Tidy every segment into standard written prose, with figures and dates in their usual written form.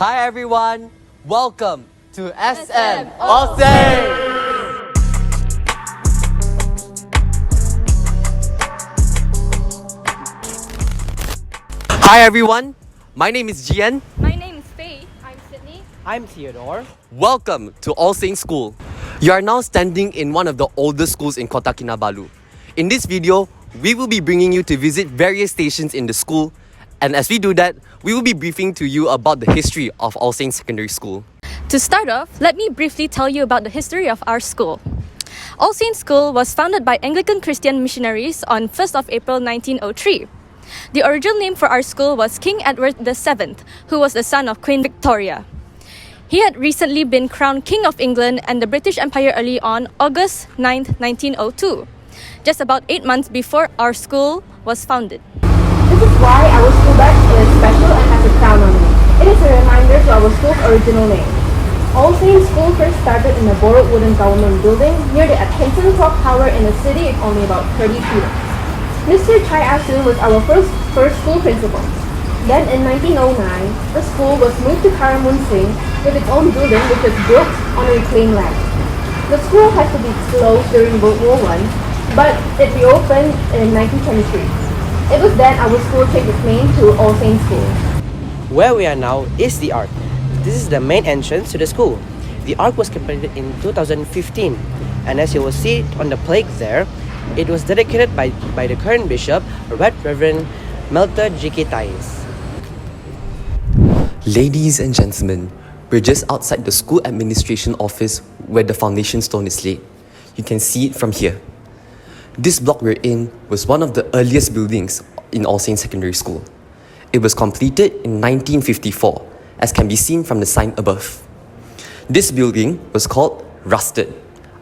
Hi everyone, welcome to SM All Saints. Hi everyone, my name is Jian. My name is Faye. I'm Sydney. I'm Theodore. Welcome to All Saints School. You are now standing in one of the oldest schools in Kota Kinabalu. In this video, we will be bringing you to visit various stations in the school, and as we do that, we will be briefing to you about the history of All Saints Secondary School. To start off, let me briefly tell you about the history of our school. All Saints School was founded by Anglican Christian missionaries on 1st of April 1903. The original name for our school was King Edward VII, who was the son of Queen Victoria. He had recently been crowned King of England and the British Empire early on August 9, 1902, just about 8 months before our school was founded. This is why our school badge is special and has a crown on it. It is a reminder to our school's original name. All Saints School first started in a borrowed wooden government building near the Atkinson Clock Tower in a city of only about 30 students. Mr. Chai Asun was our first school principal. Then in 1909, the school was moved to Karamun Singh with its own building which was built on reclaimed land. The school had to be closed during World War I, but it reopened in 1923. It was then our school changed its name to All Saints School. Where we are now is the Ark. This is the main entrance to the school. The Ark was completed in 2015, and as you will see on the plaque there, it was dedicated by the current bishop, Right Reverend Melter G.K. Thais. Ladies and gentlemen, we're just outside the school administration office where the foundation stone is laid. You can see it from here. This block we're in was one of the earliest buildings in All Saints Secondary School. It was completed in 1954, as can be seen from the sign above. This building was called Rusted,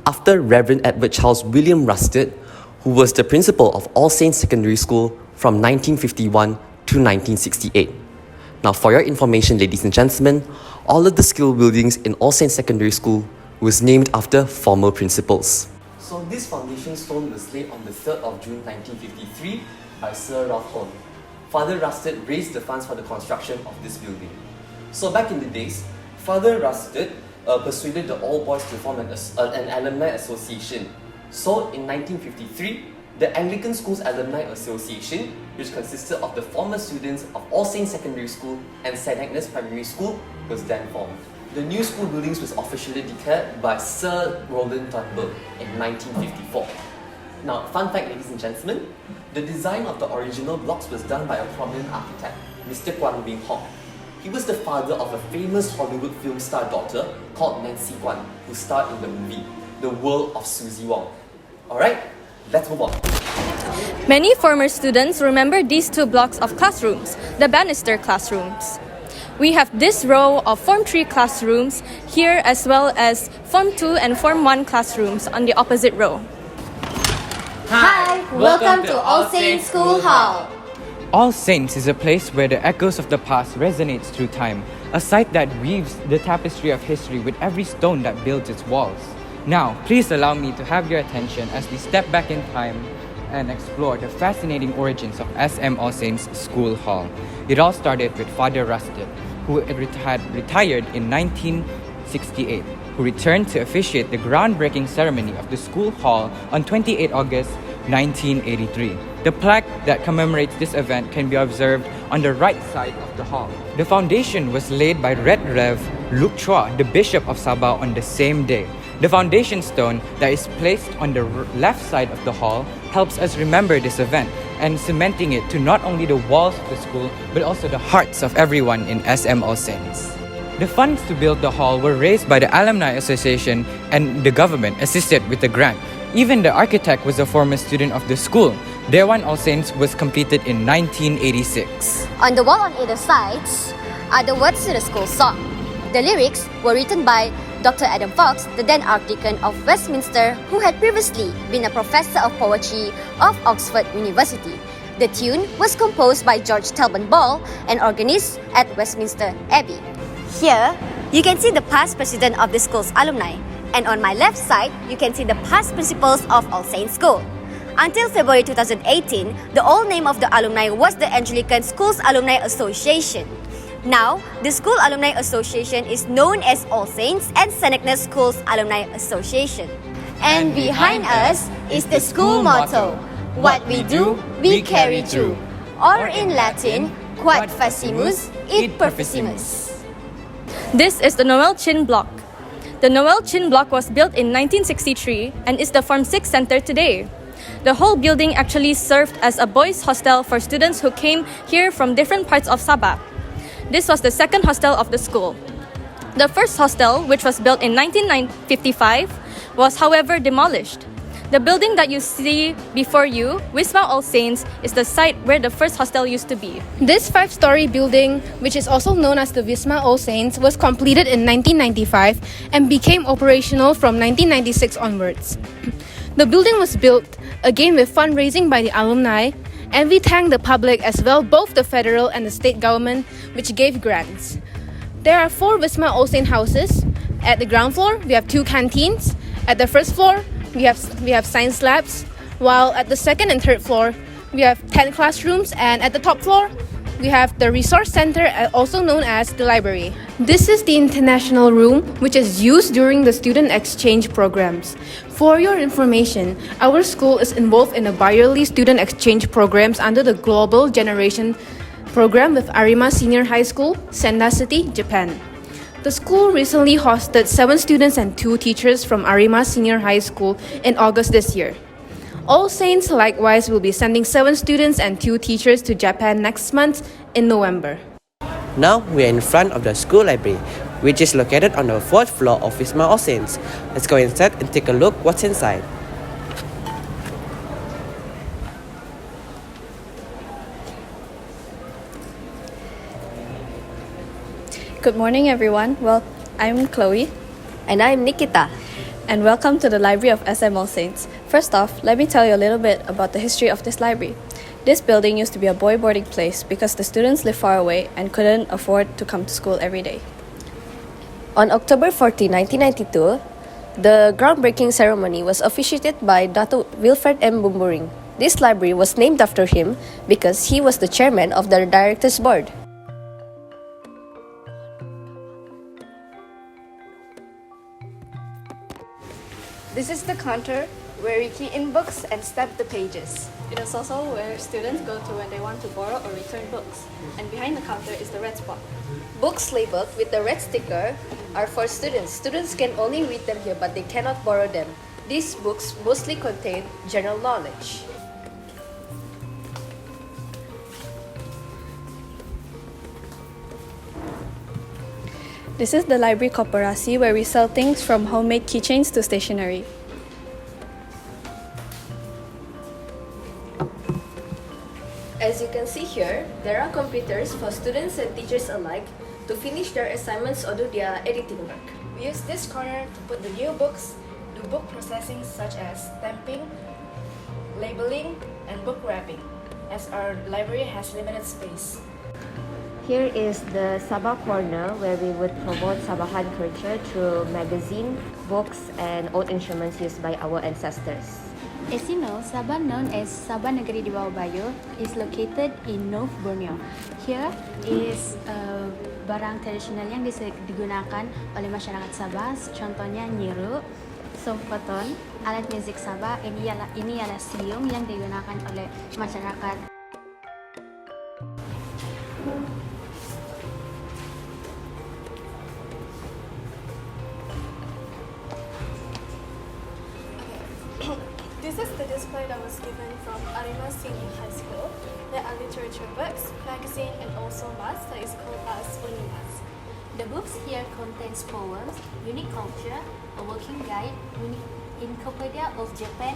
after Reverend Edward Charles William Rusted, who was the principal of All Saints Secondary School from 1951 to 1968. Now for your information, ladies and gentlemen, all of the school buildings in All Saints Secondary School was named after former principals. So this foundation stone was laid on the 3rd of June 1953 by Sir Ralph Hone. Father Rusted raised the funds for the construction of this building. So back in the days, Father Rusted persuaded the all boys to form an alumni association. So in 1953, the Anglican Schools Alumni Association, which consisted of the former students of All Saints Secondary School and St. Agnes Primary School, was then formed. The new school buildings was officially declared by Sir Roland Turnbull in 1954. Now, fun fact, ladies and gentlemen, the design of the original blocks was done by a prominent architect, Mr. Kwan Wing Hong. He was the father of a famous Hollywood film star daughter called Nancy Kwan, who starred in the movie The World of Susie Wong. Alright, let's move on. Many former students remember these two blocks of classrooms, the banister classrooms. We have this row of Form 3 classrooms here, as well as Form 2 and Form 1 classrooms on the opposite row. Hi, welcome to All Saints School Hall. All Saints is a place where the echoes of the past resonates through time, a site that weaves the tapestry of history with every stone that builds its walls. Now, please allow me to have your attention as we step back in time and explore the fascinating origins of SM All Saints School Hall. It all started with Father Rusted, who had retired in 1968, who returned to officiate the groundbreaking ceremony of the school hall on 28 August 1983. The plaque that commemorates this event can be observed on the right side of the hall. The foundation was laid by Red Rev Luke Chua, the Bishop of Sabah, on the same day. The foundation stone that is placed on the left side of the hall helps us remember this event and cementing it to not only the walls of the school but also the hearts of everyone in SM All Saints. The funds to build the hall were raised by the Alumni Association, and the government assisted with the grant. Even the architect was a former student of the school. Dewan All Saints was completed in 1986. On the wall on either sides are the words to the school song. The lyrics were written by Dr. Adam Fox, the then Archdeacon of Westminster, who had previously been a professor of poetry of Oxford University. The tune was composed by George Talbot Ball, an organist at Westminster Abbey. Here, you can see the past president of the school's alumni, and on my left side, you can see the past principals of All Saints School. Until February 2018, the old name of the alumni was the Anglican Schools Alumni Association. Now, the School Alumni Association is known as All Saints and St. Agnes Schools Alumni Association. And behind us is the school motto, what we do, we carry through. Or in Latin, quod facimus, id perficimus. This is the Noel Chin Block. The Noel Chin Block was built in 1963 and is the Form 6 center today. The whole building actually served as a boys' hostel for students who came here from different parts of Sabah. This was the second hostel of the school. The first hostel, which was built in 1955, was however demolished. The building that you see before you, Wisma All Saints, is the site where the first hostel used to be. This 5-story building, which is also known as the Wisma All Saints, was completed in 1995 and became operational from 1996 onwards. The building was built again with fundraising by the alumni, and we thank the public as well, both the federal and the state government, which gave grants. There are 4 Wisma All Saint houses. At the ground floor, we have 2 canteens. At the first floor, we have science labs, while at the second and third floor, we have 10 classrooms, and at the top floor, we have the resource center, also known as the library. This is the international room, which is used during the student exchange programs. For your information, our school is involved in a bi-yearly student exchange programs under the Global Generation program with Arima Senior High School, Senda City, Japan. The school recently hosted 7 students and 2 teachers from Arima Senior High School in August this year. All Saints likewise will be sending 7 students and 2 teachers to Japan next month in November. Now we are in front of the school library, which is located on the 4th floor of Wisma All Saints. Let's go inside and take a look what's inside. Good morning, everyone. Well, I'm Chloe, And I'm Nikita. and welcome to the Library of SM All Saints. First off, let me tell you a little bit about the history of this library. This building used to be a boy boarding place because the students lived far away and couldn't afford to come to school every day. On October 14, 1992, the groundbreaking ceremony was officiated by Dr. Wilfred M. Bumburing. This library was named after him because he was the chairman of the directors board. This is the counter where we key in books and stamp the pages. It is also where students go to when they want to borrow or return books. And behind the counter is the red spot. Books labeled with the red sticker are for students. Students can only read them here, but they cannot borrow them. These books mostly contain general knowledge. This is the library koperasi where we sell things from homemade keychains to stationery. As you can see here, there are computers for students and teachers alike to finish their assignments or do their editing work. We use this corner to put the new books, do book processing such as stamping, labeling, and book wrapping, as our library has limited space. Here is the Sabah corner where we would promote Sabahan culture through magazine, books, and old instruments used by our ancestors. As you know, Sabah, known as Sabah Negeri di Bawah Bayo, is located in North Borneo. Here is barang tradisional yang digunakan oleh masyarakat Sabah, contohnya nyiru, sompoton, alat musik Sabah. Ini ialah siung yang digunakan oleh masyarakat. This is the display that was given from Arima Senior High School. There are literature books, magazine, and also maths that is called as Unimaths. The books here contains poems, unique culture, a working guide, unique encyclopedia of Japan,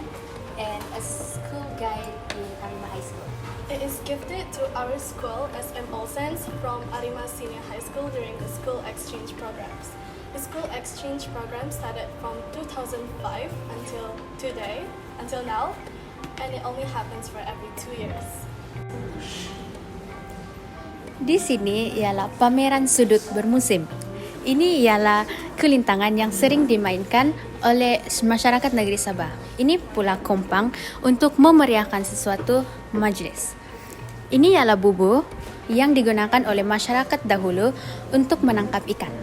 and a school guide in Arima High School. It is gifted to our school, SM All Saints, from Arima Senior High School during the school exchange programs. The school exchange program started from 2005 until now, and it only happens for every 2 years. Di sini ialah pameran sudut bermusim. Ini ialah kulintangan yang sering dimainkan oleh masyarakat negeri Sabah. Ini pula kompang untuk memeriahkan sesuatu majlis. Ini ialah bubu yang digunakan oleh masyarakat dahulu untuk menangkap ikan.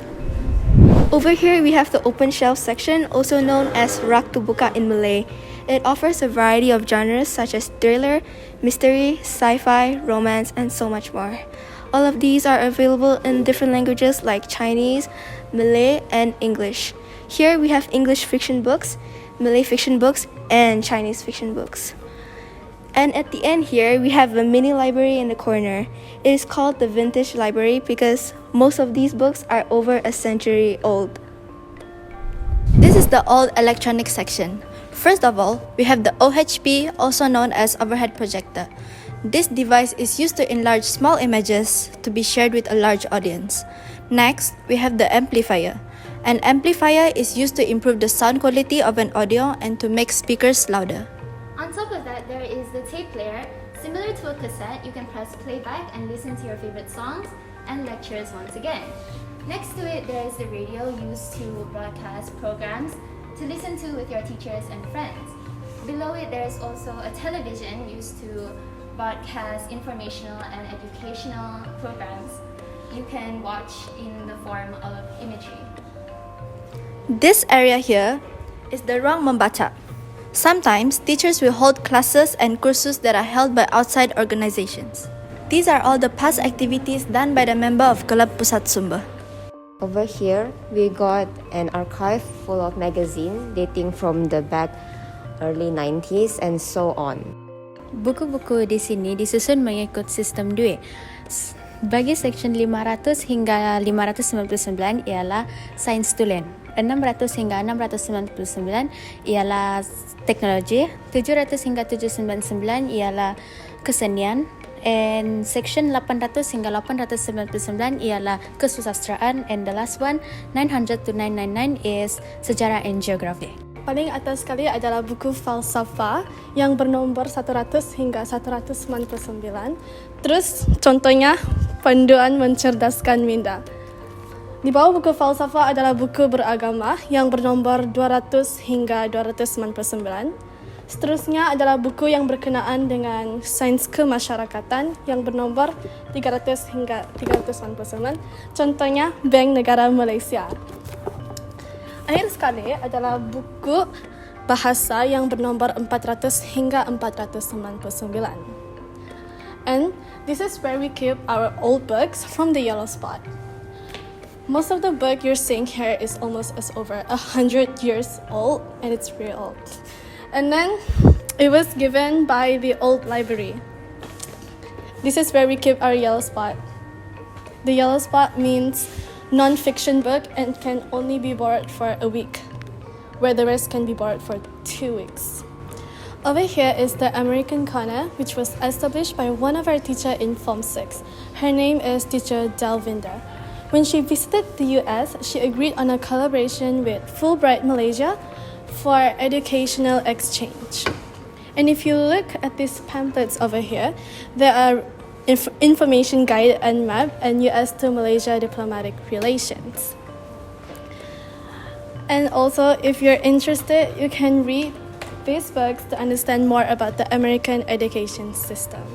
Over here, we have the open shelf section, also known as rak terbuka in Malay. It offers a variety of genres such as thriller, mystery, sci-fi, romance, and so much more. All of these are available in different languages like Chinese, Malay, and English. Here we have English fiction books, Malay fiction books, and Chinese fiction books. And at the end here, we have a mini library in the corner. It is called the Vintage Library because most of these books are over a century old. This is the old electronics section. First of all, we have the OHP, also known as overhead projector. This device is used to enlarge small images to be shared with a large audience. Next, we have the amplifier. An amplifier is used to improve the sound quality of an audio and to make speakers louder. On top of that, there is the tape player. Similar to a cassette, you can press playback and listen to your favorite songs and lectures once again. Next to it, there is the radio used to broadcast programs to listen to with your teachers and friends. Below it, there is also a television used to broadcast informational and educational programs you can watch in the form of imagery. This area here is the ruang membaca. Sometimes, teachers will hold classes and kursus that are held by outside organizations. These are all the past activities done by the member of Kelab Pusat Sumber. Over here, we got an archive full of magazines dating from the back early 90s and so on. Buku-buku di sini disusun mengikut sistem Dewey. Bagi section 500 hingga 599 ialah sains tulen. 600 hingga 699 ialah teknologi. 700 hingga 799 ialah kesenian. And section 800 hingga 899 ialah kesusastraan. And the last one, 900 to 999 is sejarah and geography. Paling atas sekali adalah buku falsafah yang bernomor 100 hingga 199. Terus contohnya panduan mencerdaskan minda. Di bawah buku falsafah adalah buku beragama yang bernomor 200 hingga 299. Seterusnya adalah buku yang berkenaan dengan sains kemasyarakatan yang bernomor 300 hingga 399. Contohnya Bank Negara Malaysia. Akhir sekali adalah buku bahasa yang bernomor 400 hingga 499. And this is where we keep our old books from the yellow spot. Most of the book you're seeing here is almost as over 100 years old, and it's very old. And then it was given by the old library. This is where we keep our yellow spot. The yellow spot means non-fiction book and can only be borrowed for a week, where the rest can be borrowed for 2 weeks. Over here is the American Corner, which was established by one of our teachers in Form 6. Her name is Teacher Dalvinder. When she visited the US, she agreed on a collaboration with Fulbright Malaysia for educational exchange. And if you look at these pamphlets over here, there are information guide and map and US to Malaysia diplomatic relations. And also, if you're interested, you can read these books to understand more about the American education system.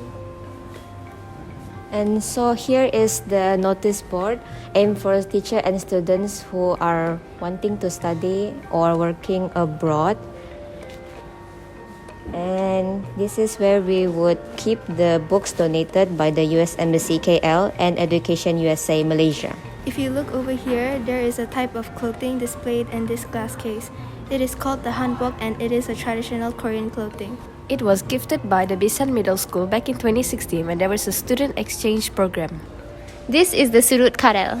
And so here is the notice board aimed for teachers and students who are wanting to study or working abroad. And this is where we would keep the books donated by the US Embassy KL and Education USA Malaysia. If you look over here, there is a type of clothing displayed in this glass case. It is called the hanbok and it is a traditional Korean clothing. It was gifted by the Bisan Middle School back in 2016 when there was a student exchange program. This is the Surut Karel.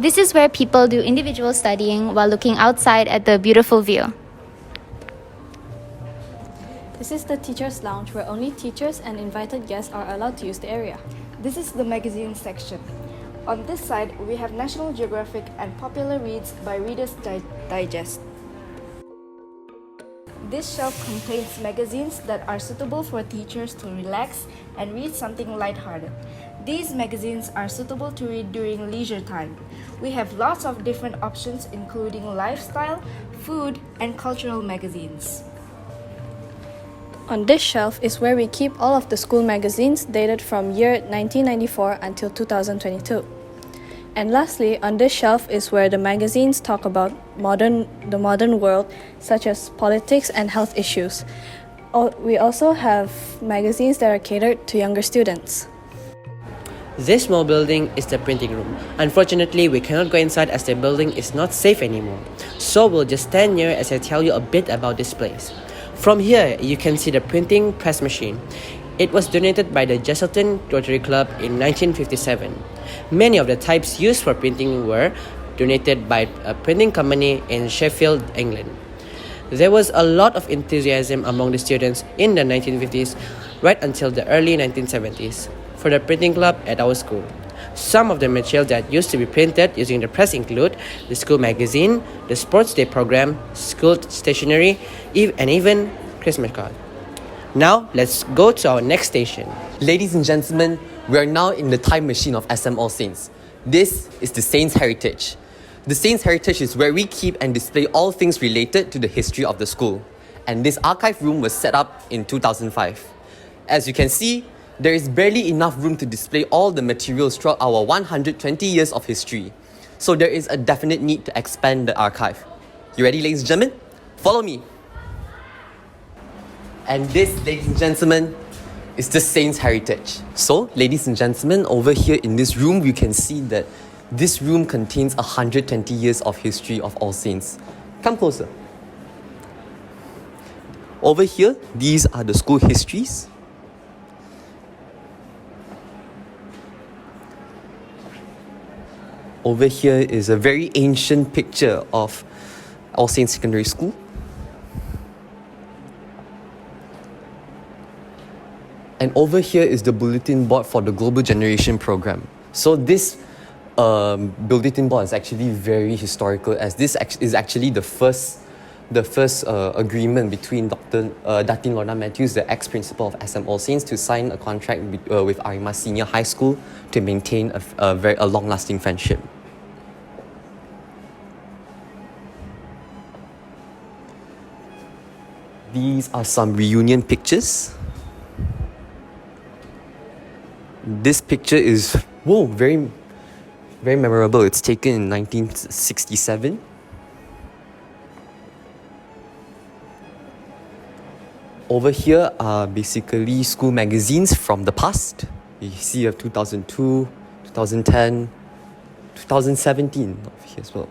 This is where people do individual studying while looking outside at the beautiful view. This is the teacher's lounge where only teachers and invited guests are allowed to use the area. This is the magazine section. On this side, we have National Geographic and popular reads by Reader's Digest. This shelf contains magazines that are suitable for teachers to relax and read something lighthearted. These magazines are suitable to read during leisure time. We have lots of different options including lifestyle, food, and cultural magazines. On this shelf is where we keep all of the school magazines dated from year 1994 until 2022. And lastly, on this shelf is where the magazines talk about the modern world, such as politics and health issues. We also have magazines that are catered to younger students. This small building is the printing room. Unfortunately, we cannot go inside as the building is not safe anymore. So we'll just stand here as I tell you a bit about this place. From here, you can see the printing press machine. It was donated by the Jesselton Rotary Club in 1957. Many of the types used for printing were donated by a printing company in Sheffield, England. There was a lot of enthusiasm among the students in the 1950s right until the early 1970s for the printing club at our school. Some of the material that used to be printed using the press include the school magazine, the sports day program, school stationery, and even Christmas card. Now, let's go to our next station. Ladies and gentlemen, we are now in the time machine of SM All Saints. This is the Saints Heritage. The Saints Heritage is where we keep and display all things related to the history of the school. And this archive room was set up in 2005. As you can see, there is barely enough room to display all the materials throughout our 120 years of history. So there is a definite need to expand the archive. You ready, ladies and gentlemen? Follow me. And this, ladies and gentlemen, is the Saints Heritage. So, ladies and gentlemen, over here in this room, you can see that this room contains 120 years of history of All Saints. Come closer. Over here, these are the school histories. Over here is a very ancient picture of All Saints Secondary School. And over here is the bulletin board for the Global Generation Program. So this bulletin board is actually very historical, as this is actually the first agreement between Dr. Datin Lorna Matthews, the ex-principal of SM All Saints, to sign a contract with Arima Senior High School to maintain a long-lasting friendship. These are some reunion pictures. This picture is, very, very memorable. It's taken in 1967. Over here are basically school magazines from the past. You see of 2002, 2010, 2017 over here as well.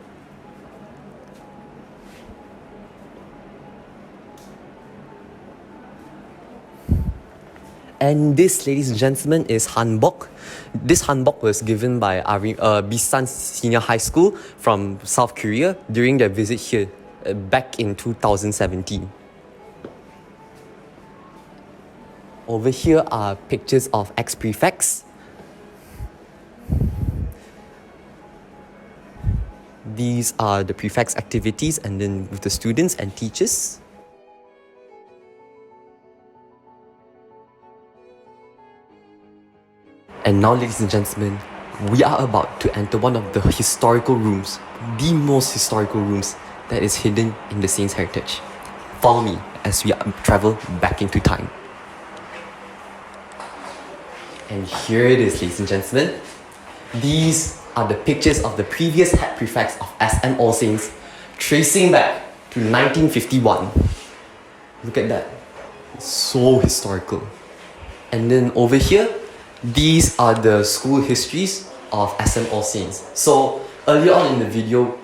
And this, ladies and gentlemen, is hanbok. This hanbok was given by Bisan Senior High School from South Korea during their visit here back in 2017. Over here are pictures of ex-prefects. These are the prefects' activities and then with the students and teachers. And now, ladies and gentlemen, we are about to enter one of the historical rooms, the most historical rooms that is hidden in the Saints Heritage. Follow me as we travel back into time. And here it is, ladies and gentlemen. These are the pictures of the previous head prefects of SM All Saints, tracing back to 1951. Look at that. It's so historical. And then over here, these are the school histories of SM All Saints. So earlier on in the video,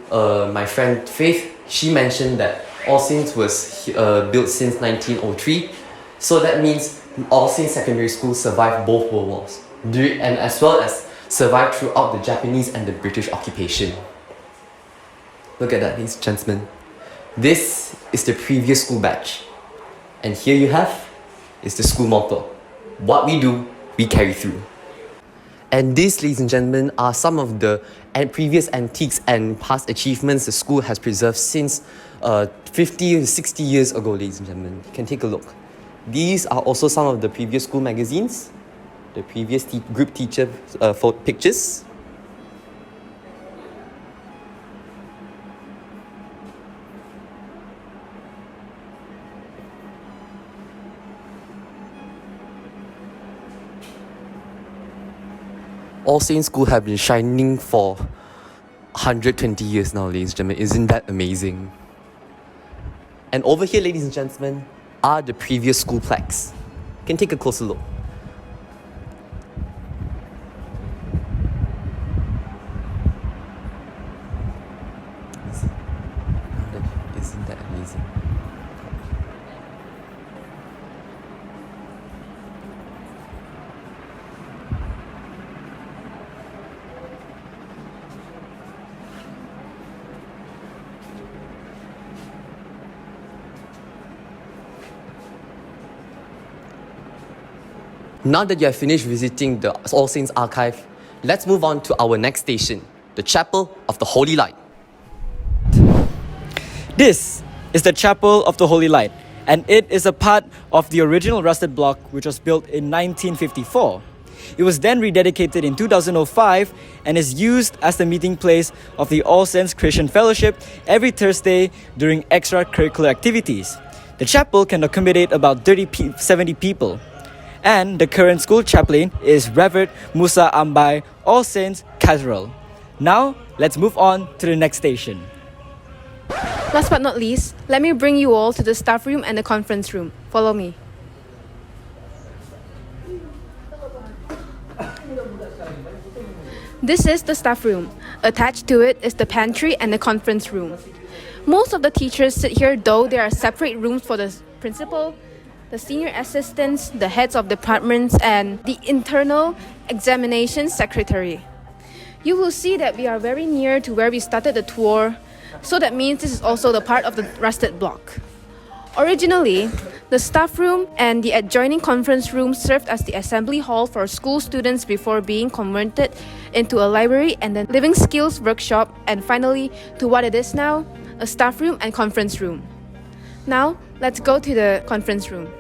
my friend Faith, she mentioned that All Saints was built since 1903. So that means All Saints Secondary School survived both World Wars, and as well as survived throughout the Japanese and the British occupation. Look at that, ladies and gentlemen. This is the previous school badge. And here you have is the school motto. What we do, we carry through. And these, ladies and gentlemen, are some of the previous antiques and past achievements the school has preserved since 50 or 60 years ago, ladies and gentlemen. You can take a look. These are also some of the previous school magazines, the previous group teacher pictures. All Saints School have been shining for 120 years now, ladies and gentlemen. Isn't that amazing? And over here, ladies and gentlemen, are the previous school plaques. You can take a closer look. Isn't that amazing? Now that you have finished visiting the All Saints Archive, let's move on to our next station, the Chapel of the Holy Light. This is the Chapel of the Holy Light, and it is a part of the original rusted block which was built in 1954. It was then rededicated in 2005 and is used as the meeting place of the All Saints Christian Fellowship every Thursday during extracurricular activities. The chapel can accommodate about 70 people. And the current school chaplain is Reverend Musa Ambai, All Saints Cathedral. Now, let's move on to the next station. Last but not least, let me bring you all to the staff room and the conference room. Follow me. This is the staff room. Attached to it is the pantry and the conference room. Most of the teachers sit here, though there are separate rooms for the principal, the senior assistants, the heads of departments, and the internal examination secretary. You will see that we are very near to where we started the tour, so that means this is also the part of the rusted block. Originally, the staff room and the adjoining conference room served as the assembly hall for school students before being converted into a library and then living skills workshop, and finally to what it is now, a staff room and conference room. Now, let's go to the conference room.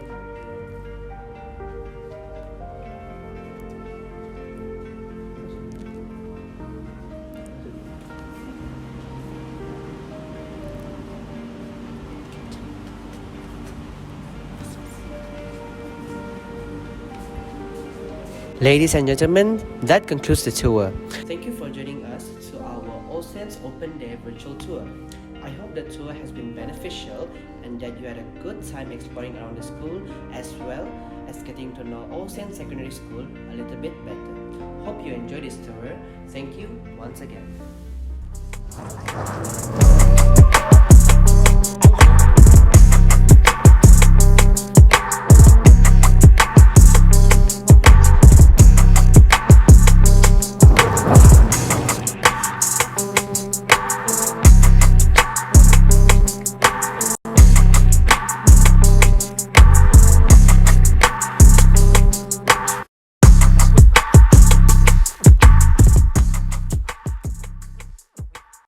Ladies and gentlemen, that concludes the tour. Thank you for joining us to our All Saints Open Day virtual tour. I hope the tour has been beneficial and that you had a good time exploring around the school as well as getting to know All Saints Secondary School a little bit better. Hope you enjoyed this tour. Thank you once again.